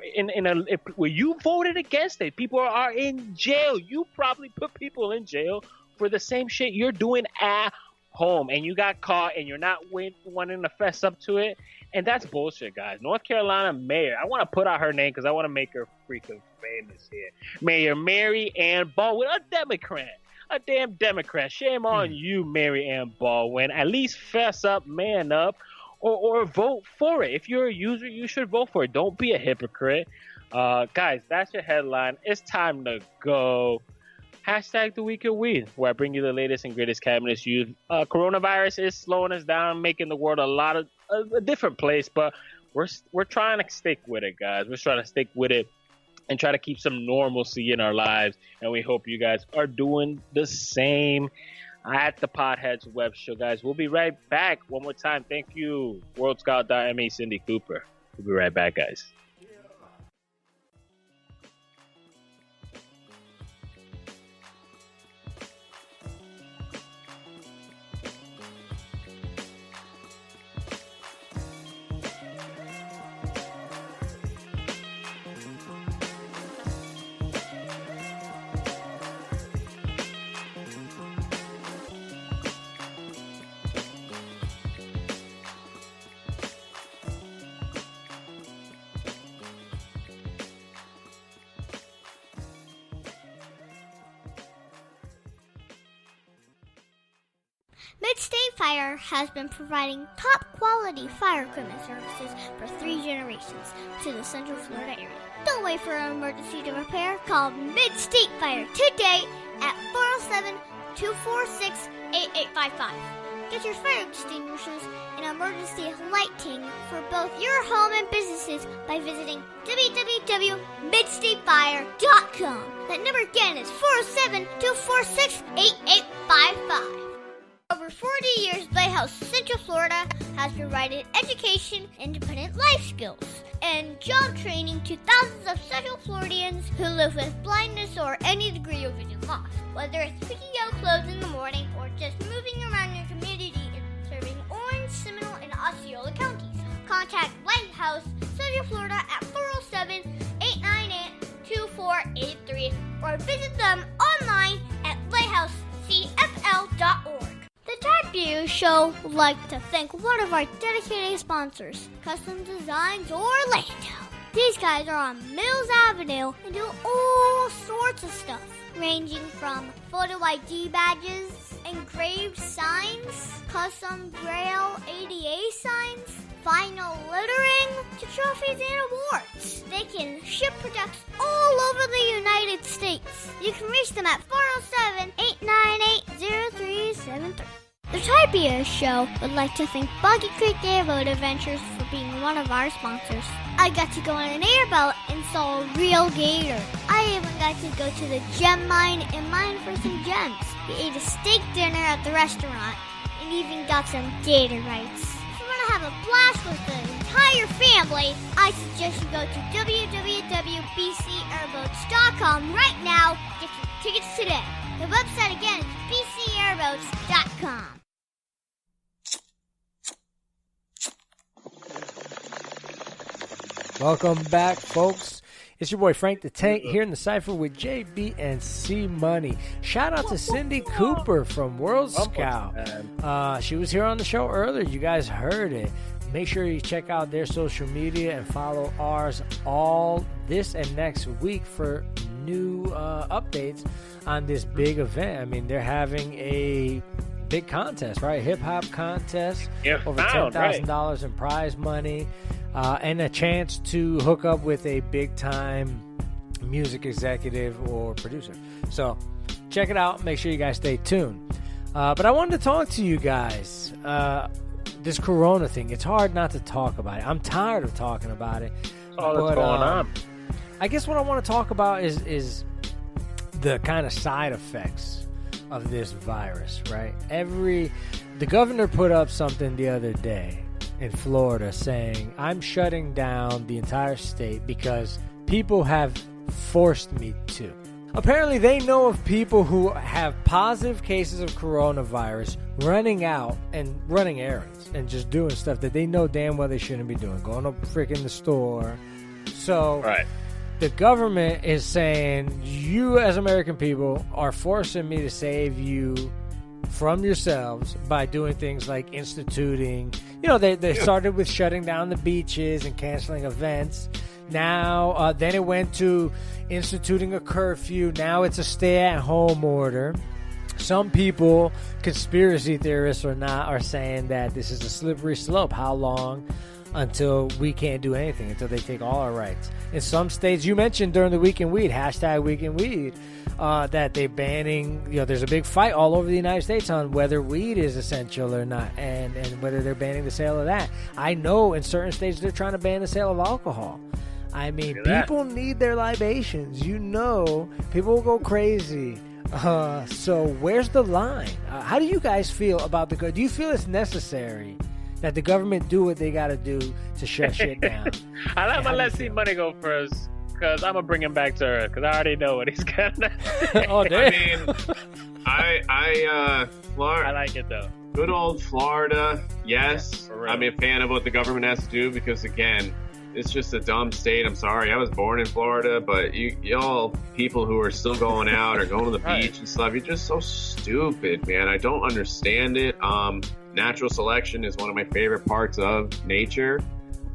where you voted against it. People are in jail. You probably put people in jail for the same shit you're doing at home, and you got caught, and you're not wanting to fess up to it. And that's bullshit, guys. North Carolina mayor, I want to put out her name because I want to make her freaking famous here. Mayor Mary Ann Baldwin, a Democrat. A damn Democrat. Shame on you, Mary Ann Baldwin. At least fess up, man up. Or vote for it. If you're a user, you should vote for it. Don't be a hypocrite. Guys, that's your headline. It's time to go. Hashtag the week of weed, where I bring you the latest and greatest cannabis news. Coronavirus is slowing us down, making the world a different place, but we're trying to stick with it, guys. We're trying to stick with it and try to keep some normalcy in our lives, and we hope you guys are doing the same. At the Podheads Web Show, guys. We'll be right back. One more time, thank you, WorldScout.me, Cindi Cooper. We'll be right back, guys. Mid-State Fire has been providing top-quality fire equipment services for 3 generations to the Central Florida area. Don't wait for an emergency to repair. Call Mid-State Fire today at 407-246-8855. Get your fire extinguishers and emergency lighting for both your home and businesses by visiting www.midstatefire.com. That number again is 407-246-8855. Over 40 years, Lighthouse Central Florida has provided education, independent life skills, and job training to thousands of Central Floridians who live with blindness or any degree of vision loss. Whether it's picking out clothes in the morning or just moving around your community and serving Orange, Seminole, and Osceola counties, contact Lighthouse Central Florida at 407-898-2483 or visit them online at lighthousecfl.org. The Tad View Show would like to thank one of our dedicated sponsors, Custom Designs Orlando. These guys are on Mills Avenue and do all sorts of stuff, ranging from photo ID badges, engraved signs, custom Braille ADA signs, vinyl lettering, to trophies and awards. They can ship products all over the United States. You can reach them at 407-898-0373. The Tribia Show would like to thank Boggy Creek Airboat Adventures for being one of our sponsors. I got to go on an airboat and saw a real gator. I even got to go to the gem mine and mine for some gems. We ate a steak dinner at the restaurant and even got some gator bites. If you want to have a blast with the entire family, I suggest you go to www.bcairboats.com right now to get your tickets today. The website again is bcairboats.com. Welcome back, folks. It's your boy Frank the Tank here in the Cypher with JB and C Money. Shout out to Cindi Cooper from World Scout. She was here on the show earlier. You guys heard it. Make sure you check out their social media and follow ours all this and next week for new updates on this big event. I mean, they're having a big contest, right? Hip-hop contest. Over $10,000 in prize money. And a chance to hook up with a big-time music executive or producer. So check it out. Make sure you guys stay tuned. But I wanted to talk to you guys. This Corona thing, it's hard not to talk about it. I'm tired of talking about it. What's going on? I guess what I want to talk about is the kind of side effects of this virus, right? The governor put up something the other day in Florida saying, I'm shutting down the entire state because people have forced me to. Apparently, they know of people who have positive cases of coronavirus running out and running errands and just doing stuff that they know damn well they shouldn't be doing, going to freaking the store. So the government is saying, you as American people are forcing me to save you from yourselves by doing things like instituting, they started with shutting down the beaches and canceling events. Now, then it went to instituting a curfew. Now it's a stay-at-home order. Some people, conspiracy theorists or not, are saying that this is a slippery slope. How long until we can't do anything, until they take all our rights? In some states, you mentioned during the Week in Weed, hashtag Week in Weed, that they're banning, there's a big fight all over the United States on whether weed is essential or not, and whether they're banning the sale of that. I know in certain states they're trying to ban the sale of alcohol. I mean, people need their libations. People will go crazy. So where's the line? How do you guys feel about do you feel it's necessary that the government do what they got to do to shut shit down? I'm gonna let C Money go first because I'm gonna bring him back to Earth because I already know what he's gonna. Oh, damn. Florida. I like it though. Good old Florida. Yes, I'm a fan of what the government has to do because again, it's just a dumb state. I'm sorry. I was born in Florida, but y'all people who are still going out or going to the beach and stuff, you're just so stupid, man. I don't understand it. Natural selection is one of my favorite parts of nature,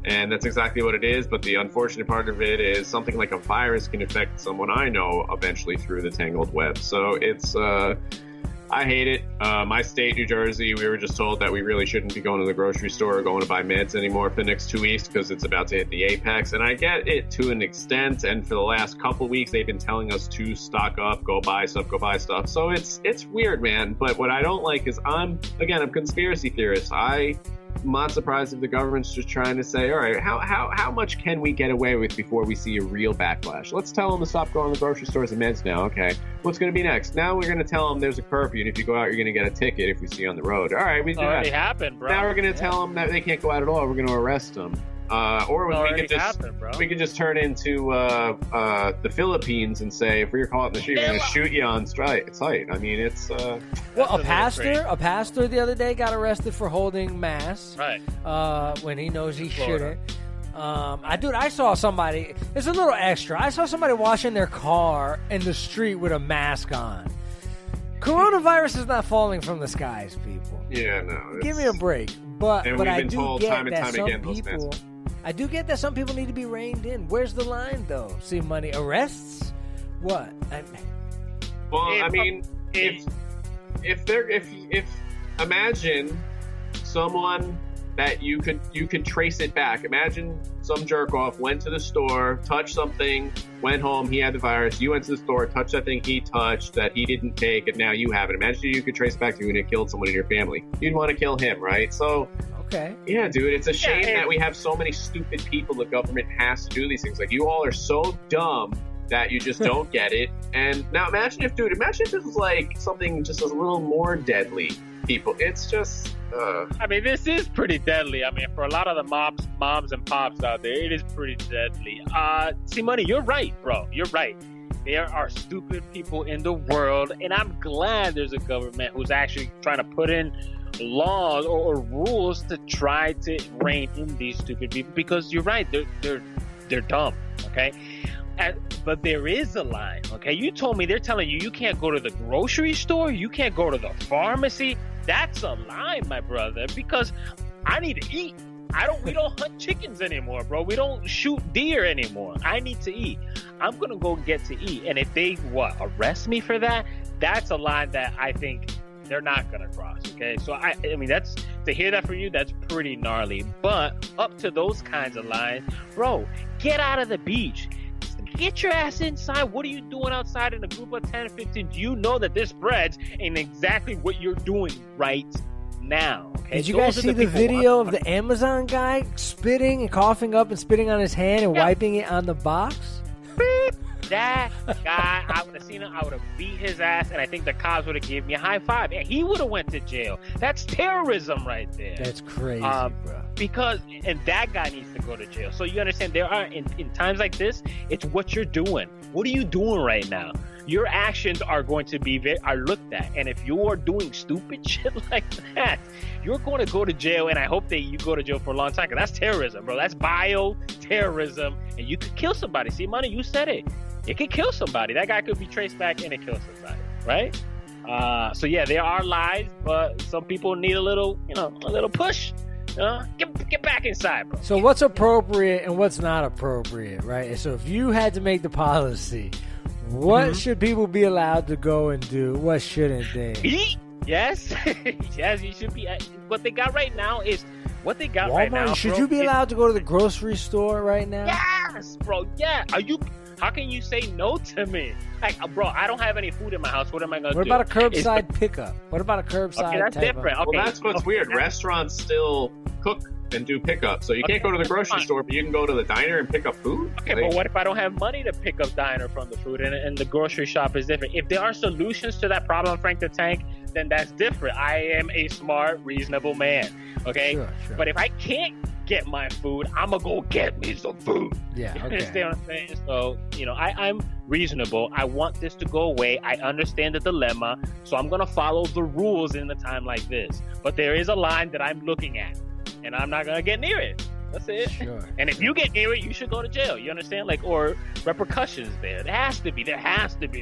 and that's exactly what it is. But the unfortunate part of it is something like a virus can affect someone I know eventually through the tangled web. So it's, I hate it. My state, New Jersey, we were just told that we really shouldn't be going to the grocery store or going to buy meds anymore for the next 2 weeks because it's about to hit the apex. And I get it to an extent. And for the last couple weeks, they've been telling us to stock up, go buy stuff. So it's weird, man. But what I don't like is I'm a conspiracy theorist. I'm not surprised if the government's just trying to say, all right, how much can we get away with before we see a real backlash? Let's tell them to stop going to the grocery stores and meds now. Okay, what's going to be next? Now we're going to tell them there's a curfew, and if you go out, you're going to get a ticket if we see you on the road. All right, we do already that. happened, bro. Now we're going to tell them that they can't go out at all. We're going to arrest them. Or we could just turn into the Philippines and say, if we're caught in the street, we're going to shoot you on sight. I mean, it's... a pastor the other day got arrested for holding mass when he knows he shouldn't. I saw somebody, it's a little extra. I saw somebody washing their car in the street with a mask on. Coronavirus is not falling from the skies, people. Yeah, no. Give me a break. But I do get that some again, people... I do get that some people need to be reined in. Where's the line, though? See, money arrests? What? If imagine someone that you could trace it back. Imagine some jerk off went to the store, touched something, went home, he had the virus. You went to the store, touched that thing he touched that he didn't take, and now you have it. Imagine you could trace it back to you and it killed someone in your family. You'd want to kill him, right? So Okay. Yeah, dude, it's a shame and- that we have so many stupid people the government has to do these things. Like, you all are so dumb that you just don't get it. And now imagine if this was like something just a little more deadly, people. It's just... I mean, this is pretty deadly. I mean, for a lot of the moms and pops out there, it is pretty deadly. C-Money, you're right, bro. You're right. There are stupid people in the world, and I'm glad there's a government who's actually trying to put in laws or rules to try to rein in these stupid people, because you're right, they're dumb, okay? But there is a line, okay? You told me they're telling you can't go to the grocery store, you can't go to the pharmacy. That's a line, my brother, because I need to eat. We don't hunt chickens anymore, bro. We don't shoot deer anymore. I need to eat. I'm gonna go get to eat. And if they arrest me for that, that's a line that I think they're not gonna cross. Okay, so I mean, that's, to hear that from you, that's pretty gnarly. But up to those kinds of lines, bro, get out of the beach. Get your ass inside. What are you doing outside in a group of 10, 15? Do you know that this spreads in exactly what you're doing right now? Okay? Did you guys see the video of the Amazon guy spitting and coughing up and spitting on his hand and wiping it on the box? That guy, I would have seen him, I would have beat his ass, and I think the cops would have given me a high five, and he would have went to jail. That's terrorism right there. That's crazy, bro. And that guy needs to go to jail. So you understand, there are, in times like this, it's what you're doing. What are you doing right now? Your actions are going to be are looked at, and if you're doing stupid shit like that, you're going to go to jail. And I hope that you go to jail for a long time, because that's terrorism, bro. That's bio-terrorism, and you could kill somebody. See, Money, you said it. It could kill somebody. That guy could be traced back and it kills somebody, right? So yeah, there are lies, but some people need a little push. Get back inside, bro. So what's appropriate and what's not appropriate, right? So if you had to make the policy, what should people be allowed to go and do? What shouldn't they? Eat? Yes. Yes, you should be. What they got right now is what they got Walmart, right now. Should bro, you be allowed to go to the grocery store right now? Yes, bro. Yeah. How can you say no to me? Like, bro, I don't have any food in my house. What am I going to do? What about a curbside pickup? What about a curbside Okay, that's different. Okay. Well, that's what's weird. Restaurants still cook and do pickup. So you can't go to the grocery store, but you can go to the diner and pick up food? Okay, but what if I don't have money to pick up diner from the food and the grocery shop is different? If there are solutions to that problem, Frank the Tank, then that's different. I am a smart, reasonable man, okay? Sure. But if I can't get my food, I'm going to go get me some food. Yeah, You okay. understand what I'm saying? So, I'm reasonable. I want this to go away. I understand the dilemma, so I'm going to follow the rules in a time like this. But there is a line that I'm looking at, and I'm not going to get near it. That's it. Sure. And if you get near it, you should go to jail. You understand? Or repercussions there. There has to be,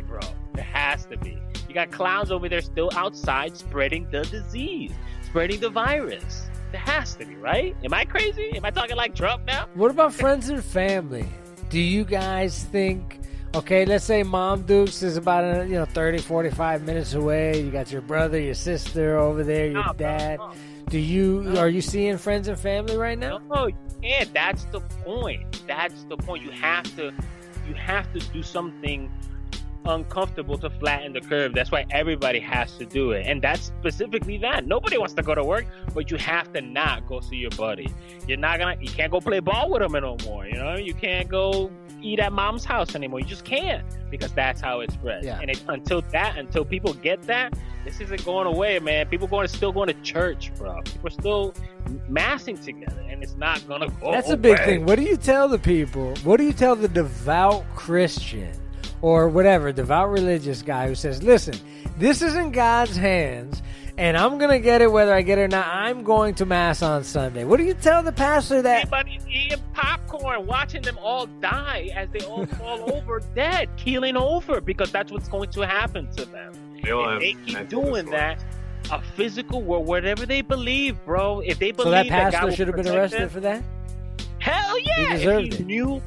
bro. There has to be. You got clowns over there still outside spreading the disease, spreading the virus. There has to be, right? Am I crazy? Am I talking like Trump now? What about friends and family? Do you guys think, okay, let's say Mom Dukes is about 30, 45 minutes away. You got your brother, your sister over there, your dad. No. Are you seeing friends and family right now? No, yeah, that's the point. That's the point. You have to do something uncomfortable to flatten the curve. That's why everybody has to do it, and that's specifically that. Nobody wants to go to work, but you have to not go see your buddy. You can't go play ball with them no more. You can't go eat at mom's house anymore. You just can't, because that's how it spreads. Yeah. And until people get that, this isn't going away, man. People still going to church, bro. People are still massing together, and it's not gonna go. That's a big thing. What do you tell the people? What do you tell the devout Christian or whatever, devout religious guy who says, listen, this is in God's hands, and I'm going to get it whether I get it or not. I'm going to Mass on Sunday. What do you tell the pastor that? Everybody eating popcorn, watching them all die as they all fall over dead, keeling over, because that's what's going to happen to them. If they keep doing that, a physical or whatever they believe, bro, if they believe so that God pastor will should have been protect arrested them, for that? Hell yeah! He deserved it.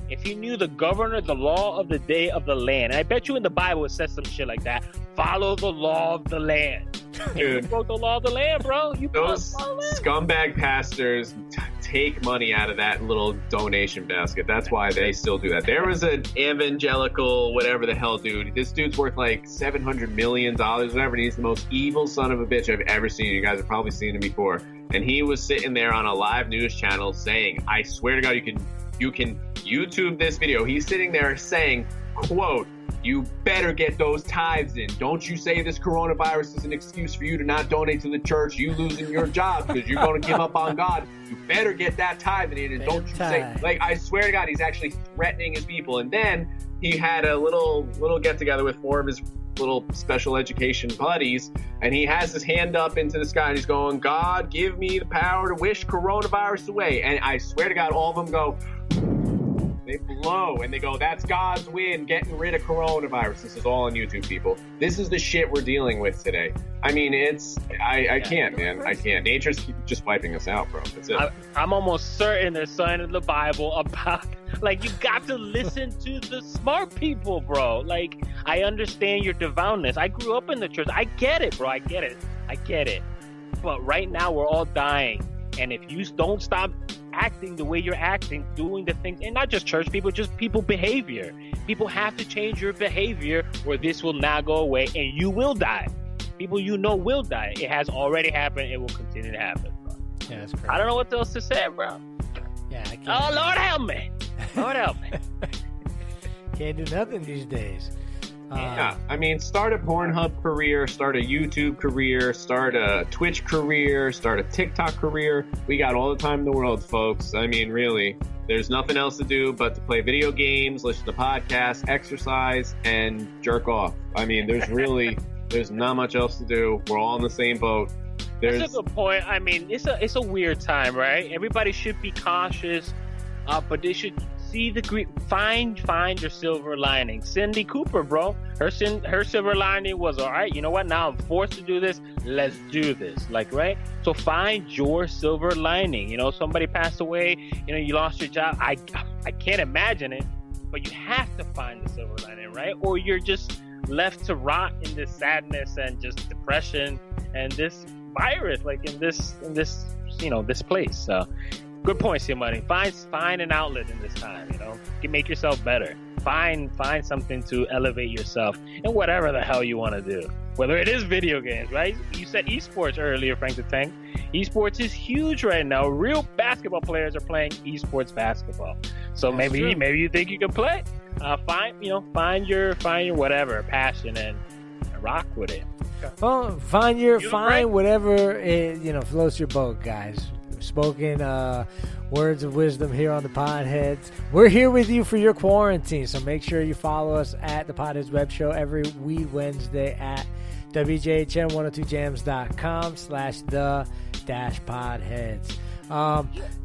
If he knew the governor, the law of the day of the land, and I bet you in the Bible it says some shit like that. Follow the law of the land. Dude, you broke the law of the land, bro. Those scumbag pastors take money out of that little donation basket. That's why they still do that. There was an evangelical, whatever the hell, dude. This dude's worth like $700 million, whatever. And he's the most evil son of a bitch I've ever seen. You guys have probably seen him before. and he was sitting there on a live news channel saying, I swear to God, you can YouTube this video. He's sitting there saying, quote, "You better get those tithes in. Don't you say this coronavirus is an excuse for you to not donate to the church, you losing your job because you're going to give up on God. You better get that tithe in, and don't you say," like, I swear to God, he's actually threatening his people. And then he had a little get together with 4 of his little special education buddies, and he has his hand up into the sky and he's going, "God, give me the power to wish coronavirus away." And I swear to God, all of them go, they blow, and they go, "That's God's win, getting rid of coronavirus." This is all on YouTube, people. This is the shit we're dealing with today. I mean, I can't, man. I can't. Nature's just wiping us out, bro. That's it. I'm almost certain there's something in the Bible about, like, you got to listen to the smart people, bro. Like, I understand your devoutness. I grew up in the church. I get it, bro. I get it. But right now, we're all dying. And if you don't stop acting the way you're acting, doing the things, and not just church people, just people behavior. People have to change your behavior or this will not go away and you will die. People you know will die. It has already happened. It will continue to happen, bro. Yeah, that's crazy. I don't know what else to say, bro. Yeah, I can't. Oh, Lord help me. Lord help me. Can't do nothing these days. Yeah, I mean, start a Pornhub career, start a YouTube career, start a Twitch career, start a TikTok career. We got all the time in the world, folks. I mean, really, there's nothing else to do but to play video games, listen to podcasts, exercise, and jerk off. I mean, there's not much else to do. We're all in the same boat. That's a good point. I mean, it's a weird time, right? Everybody should be cautious, but they should see the find your silver lining. Cindi Cooper, bro, her silver lining was, all right, you know what, now I'm forced to do this, let's do this, like, right? So find your silver lining. You know, somebody passed away, you know, you lost your job. I can't imagine it, but you have to find the silver lining, right? Or you're just left to rot in this sadness and just depression and this virus, like in this you know, this place. So good point, Simone. Find an outlet in this time, you know. You can make yourself better. Find something to elevate yourself in whatever the hell you want to do. Whether it is video games, right? You said esports earlier, Frank the Tank. Esports is huge right now. Real basketball players are playing esports basketball. So maybe you think you can play. Find your whatever passion and rock with it. Well, find whatever floats your boat, guys. Spoken words of wisdom here on the Podheads. We're here with you for your quarantine, so make sure you follow us at the Podheads Web Show every Wednesday at wjhn1029.com/the-podheads.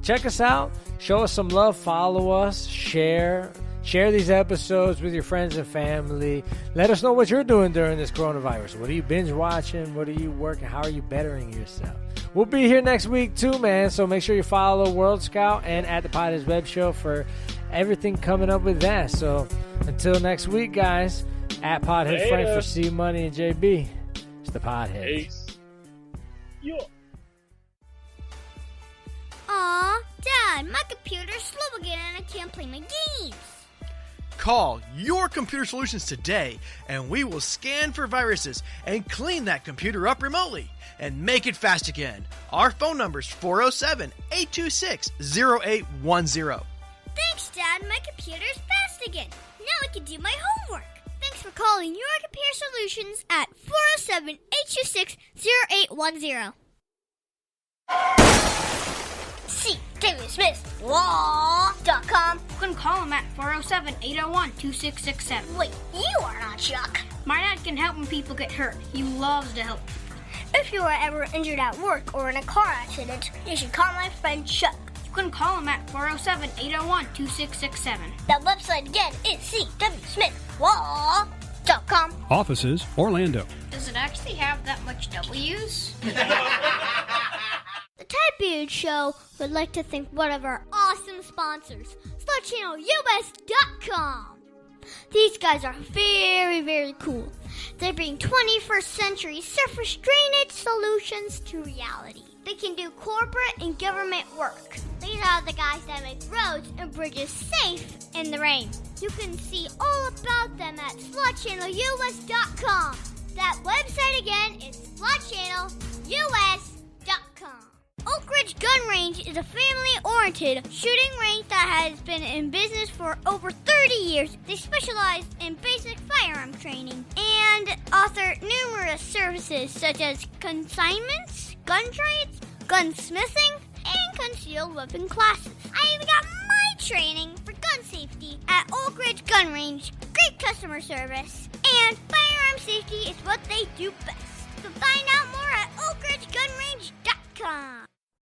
Check us out, show us some love, follow us, share these episodes with your friends and family. Let us know what you're doing during this coronavirus. What are you binge watching? What are you working? How are you bettering yourself? We'll be here next week too, man. So make sure you follow World Scout and at the Podheads Web Show for everything coming up with that. So until next week, guys, at Podhead Frank for C Money and JB. It's the Podheads. Peace. Yo. Aw, Dad, my computer's slow again and I can't play my games. Call Your Computer Solutions today, and we will scan for viruses and clean that computer up remotely and make it fast again. Our phone number is 407-826-0810. Thanks, Dad. My computer's fast again. Now I can do my homework. Thanks for calling Your Computer Solutions at 407-826-0810. See TaylorSmithLaw.com. You can call him at 407-801-2667. Wait, you are not Chuck. My dad can help when people get hurt. He loves to help people. If you are ever injured at work or in a car accident, you should call my friend Chuck. You can call him at 407-801-2667. That website again is CWSmithLaw.com. Offices, Orlando. Does it actually have that much W's? The Type Beard Show would like to thank one of our awesome sponsors, SlutChannelUS.com. These guys are very, very cool. They bring 21st century surface drainage solutions to reality. They can do corporate and government work. These are the guys that make roads and bridges safe in the rain. You can see all about them at SlutChannelUS.com. That website again is SlutChannelUS.com. Range is a family-oriented shooting range that has been in business for over 30 years. They specialize in basic firearm training and offer numerous services such as consignments, gun trades, gunsmithing, and concealed weapon classes. I even got my training for gun safety at Oak Ridge Gun Range. Great customer service. And firearm safety is what they do best. So find out more at oakridgegunrange.com.